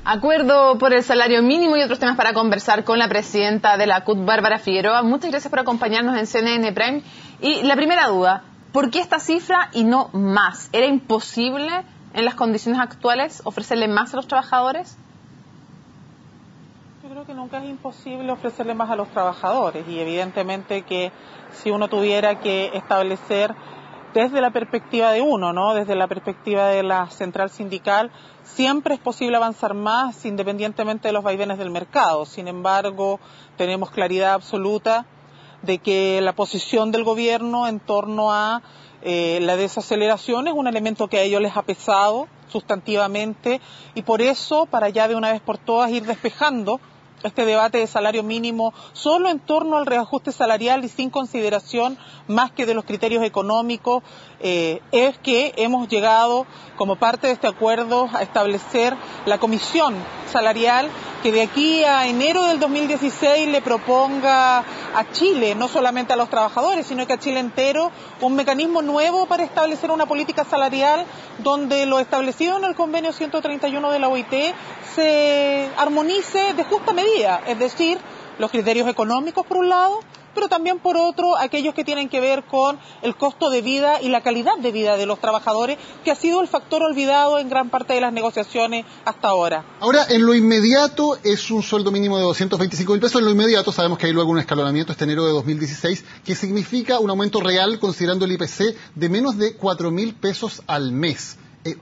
Acuerdo por el salario mínimo y otros temas para conversar con la presidenta de la CUT, Bárbara Figueroa. Muchas gracias por acompañarnos en CNN Prime. Y la primera duda, ¿por qué esta cifra y no más? ¿Era imposible en las condiciones actuales ofrecerle más a los trabajadores? Yo creo que nunca es imposible ofrecerle más a los trabajadores y evidentemente que si uno tuviera que establecer desde la perspectiva de uno, ¿no? Desde la perspectiva de la central sindical, siempre es posible avanzar más independientemente de los vaivenes del mercado. Sin embargo, tenemos claridad absoluta de que la posición del gobierno en torno a la desaceleración es un elemento que a ellos les ha pesado sustantivamente y por eso, para ya de una vez por todas ir despejando este debate de salario mínimo solo en torno al reajuste salarial y sin consideración más que de los criterios económicos, es que hemos llegado como parte de este acuerdo a establecer la comisión salarial que de aquí a enero del 2016 le proponga a Chile, no solamente a los trabajadores, sino que a Chile entero, un mecanismo nuevo para establecer una política salarial donde lo establecido en el convenio 131 de la OIT se armonice de justa medida, es decir, los criterios económicos por un lado, pero también por otro aquellos que tienen que ver con el costo de vida y la calidad de vida de los trabajadores, que ha sido el factor olvidado en gran parte de las negociaciones hasta ahora. Ahora, en lo inmediato es un sueldo mínimo de 225.000 pesos, en lo inmediato sabemos que hay luego un escalonamiento este enero de 2016, que significa un aumento real, considerando el IPC, de menos de 4.000 pesos al mes.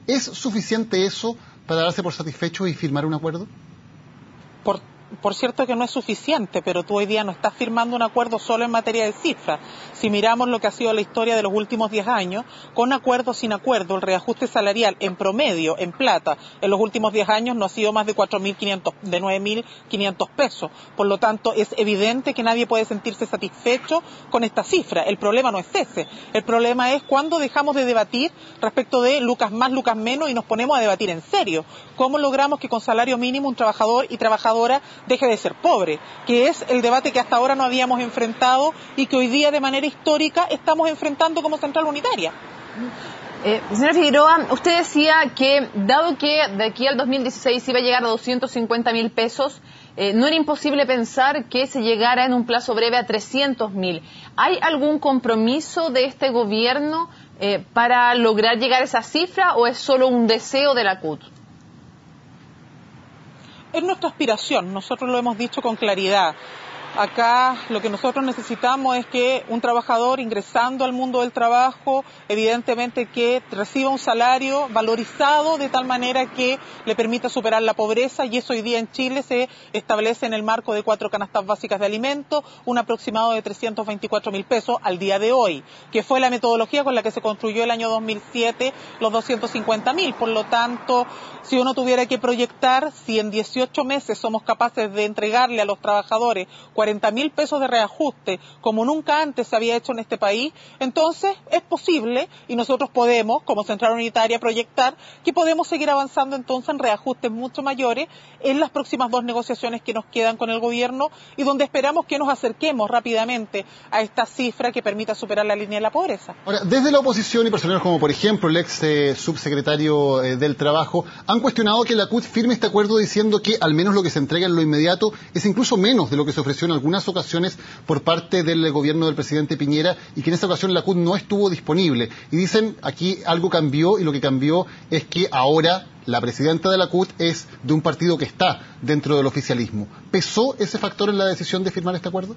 ¿Es suficiente eso para darse por satisfecho y firmar un acuerdo? Por cierto que no es suficiente, pero tú hoy día no estás firmando un acuerdo solo en materia de cifras. Si miramos lo que ha sido la historia de los últimos 10 años, con acuerdo o sin acuerdo, el reajuste salarial en promedio, en plata, en los últimos 10 años no ha sido más de 4.500, de 9.500 pesos. Por lo tanto, es evidente que nadie puede sentirse satisfecho con esta cifra. El problema no es ese. El problema es cuando dejamos de debatir respecto de lucas más, lucas menos y nos ponemos a debatir en serio. ¿Cómo logramos que con salario mínimo un trabajador y trabajadora deje de ser pobre? Que es el debate que hasta ahora no habíamos enfrentado y que hoy día de manera histórica estamos enfrentando como central unitaria. Señora Figueroa, usted decía que dado que de aquí al 2016 iba a llegar a 250.000 pesos, no era imposible pensar que se llegara en un plazo breve a 300.000. ¿Hay algún compromiso de este gobierno para lograr llegar a esa cifra o es solo un deseo de la CUT? Es nuestra aspiración, nosotros lo hemos dicho con claridad. Acá lo que nosotros necesitamos es que un trabajador ingresando al mundo del trabajo, evidentemente que reciba un salario valorizado de tal manera que le permita superar la pobreza, y eso hoy día en Chile se establece en el marco de 4 canastas básicas de alimentos, un aproximado de 324.000 pesos al día de hoy, que fue la metodología con la que se construyó el año 2007 los 250.000. Por lo tanto, si uno tuviera que proyectar, si en 18 meses somos capaces de entregarle a los trabajadores 40.000 pesos de reajuste, como nunca antes se había hecho en este país, entonces es posible y nosotros podemos, como central unitaria, proyectar que podemos seguir avanzando entonces en reajustes mucho mayores en las próximas 2 negociaciones que nos quedan con el gobierno y donde esperamos que nos acerquemos rápidamente a esta cifra que permita superar la línea de la pobreza. Ahora, desde la oposición y personeros como por ejemplo el ex subsecretario del Trabajo han cuestionado que la CUT firme este acuerdo diciendo que al menos lo que se entrega en lo inmediato es incluso menos de lo que se ofreció en algunas ocasiones por parte del gobierno del presidente Piñera y que en esa ocasión la CUT no estuvo disponible. Y dicen aquí algo cambió y lo que cambió es que ahora la presidenta de la CUT es de un partido que está dentro del oficialismo. ¿Pesó ese factor en la decisión de firmar este acuerdo?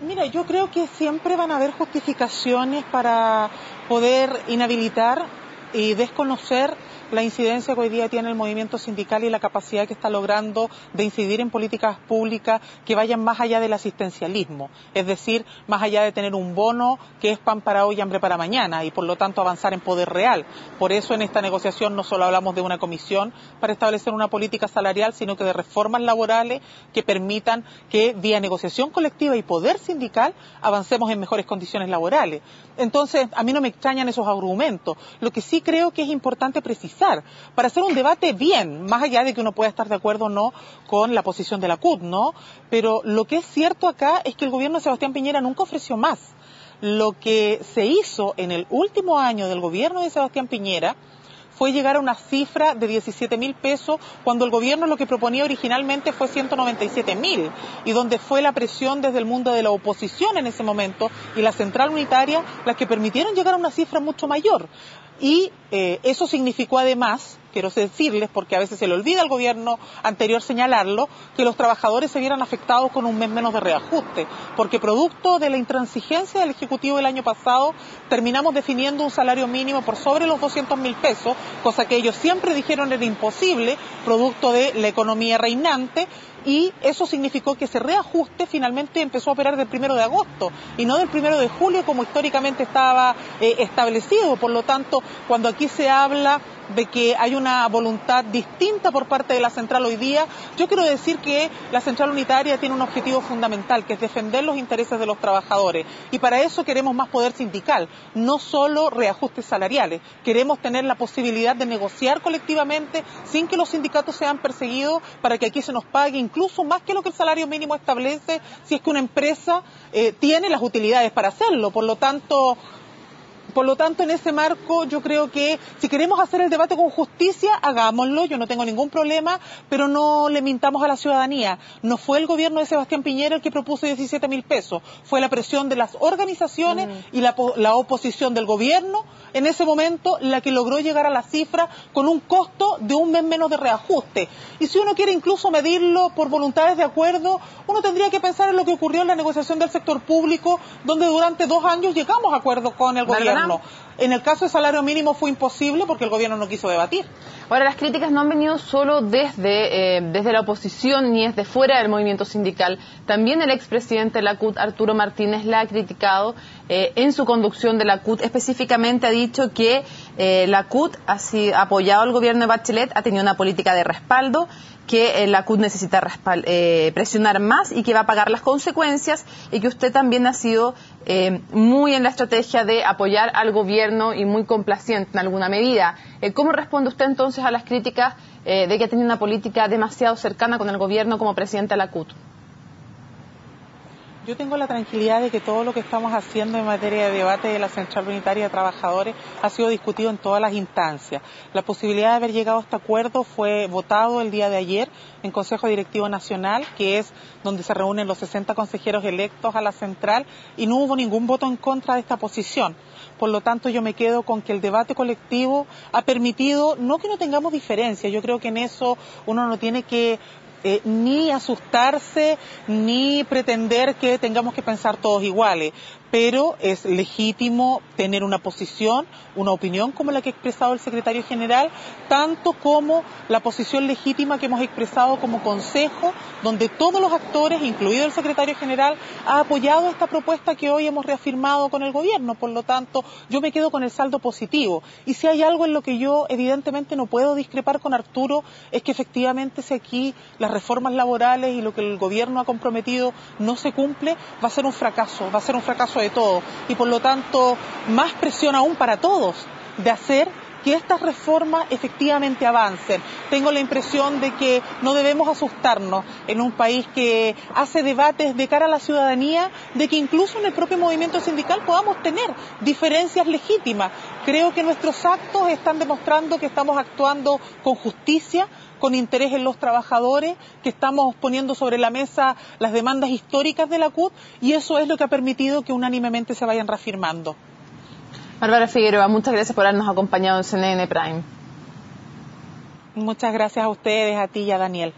Mira, yo creo que siempre van a haber justificaciones para poder inhabilitar y desconocer la incidencia que hoy día tiene el movimiento sindical y la capacidad que está logrando de incidir en políticas públicas que vayan más allá del asistencialismo, es decir, más allá de tener un bono que es pan para hoy y hambre para mañana y por lo tanto avanzar en poder real. Por eso en esta negociación no solo hablamos de una comisión para establecer una política salarial, sino que de reformas laborales que permitan que vía negociación colectiva y poder sindical avancemos en mejores condiciones laborales. Entonces, a mí no me extrañan esos argumentos. Lo que sí creo que es importante precisar para hacer un debate bien, más allá de que uno pueda estar de acuerdo o no con la posición de la CUT, ¿no? Pero lo que es cierto acá es que el gobierno de Sebastián Piñera nunca ofreció más. Lo que se hizo en el último año del gobierno de Sebastián Piñera fue llegar a una cifra de 17.000 pesos cuando el gobierno lo que proponía originalmente fue 197.000 y donde fue la presión desde el mundo de la oposición en ese momento y la central unitaria las que permitieron llegar a una cifra mucho mayor. Y eso significó además, quiero decirles, porque a veces se le olvida al gobierno anterior señalarlo, que los trabajadores se vieran afectados con un mes menos de reajuste, porque producto de la intransigencia del Ejecutivo del año pasado, terminamos definiendo un salario mínimo por sobre los 200.000 pesos, cosa que ellos siempre dijeron era imposible, producto de la economía reinante, y eso significó que ese reajuste finalmente empezó a operar del 1 de agosto y no del 1 de julio como históricamente estaba establecido. Por lo tanto, cuando aquí se habla de que hay una voluntad distinta por parte de la central hoy día, yo quiero decir que la central unitaria tiene un objetivo fundamental, que es defender los intereses de los trabajadores, y para eso queremos más poder sindical, no solo reajustes salariales, queremos tener la posibilidad de negociar colectivamente sin que los sindicatos sean perseguidos para que aquí se nos pague incluso más que lo que el salario mínimo establece si es que una empresa tiene las utilidades para hacerlo. Por lo tanto, en ese marco, yo creo que si queremos hacer el debate con justicia, hagámoslo, yo no tengo ningún problema, pero no le mintamos a la ciudadanía. No fue el gobierno de Sebastián Piñera el que propuso 17.000 pesos, fue la presión de las organizaciones y la oposición del gobierno en ese momento la que logró llegar a la cifra con un costo de un mes menos de reajuste. Y si uno quiere incluso medirlo por voluntades de acuerdo, uno tendría que pensar en lo que ocurrió en la negociación del sector público, donde durante 2 años llegamos a acuerdo con el gobierno. En el caso del salario mínimo fue imposible porque el gobierno no quiso debatir. Ahora, las críticas no han venido solo desde la oposición ni desde fuera del movimiento sindical. También el expresidente de la CUT, Arturo Martínez, la ha criticado en su conducción de la CUT. Específicamente ha dicho que la CUT ha apoyado al gobierno de Bachelet, ha tenido una política de respaldo, que la CUT necesita presionar más y que va a pagar las consecuencias, y que usted también ha sido muy en la estrategia de apoyar al gobierno y muy complaciente en alguna medida. ¿Cómo responde usted entonces a las críticas de que ha tenido una política demasiado cercana con el gobierno como presidente de la CUT? Yo tengo la tranquilidad de que todo lo que estamos haciendo en materia de debate de la Central Unitaria de Trabajadores ha sido discutido en todas las instancias. La posibilidad de haber llegado a este acuerdo fue votado el día de ayer en Consejo Directivo Nacional, que es donde se reúnen los 60 consejeros electos a la Central, y no hubo ningún voto en contra de esta posición. Por lo tanto, yo me quedo con que el debate colectivo ha permitido, no que no tengamos diferencias, yo creo que en eso uno no tiene que ni asustarse, ni pretender que tengamos que pensar todos iguales, pero es legítimo tener una posición, una opinión como la que ha expresado el secretario general, tanto como la posición legítima que hemos expresado como consejo, donde todos los actores, incluido el secretario general, ha apoyado esta propuesta que hoy hemos reafirmado con el gobierno. Por lo tanto, yo me quedo con el saldo positivo. Y si hay algo en lo que yo evidentemente no puedo discrepar con Arturo, es que efectivamente si aquí las reformas laborales y lo que el gobierno ha comprometido no se cumple, va a ser un fracaso de todo, y por lo tanto más presión aún para todos de hacer que estas reformas efectivamente avancen. Tengo la impresión de que no debemos asustarnos en un país que hace debates de cara a la ciudadanía, de que incluso en el propio movimiento sindical podamos tener diferencias legítimas. Creo que nuestros actos están demostrando que estamos actuando con justicia, con interés en los trabajadores, que estamos poniendo sobre la mesa las demandas históricas de la CUT, y eso es lo que ha permitido que unánimemente se vayan reafirmando. Bárbara Figueroa, muchas gracias por habernos acompañado en CNN Prime. Muchas gracias a ustedes, a ti y a Daniel.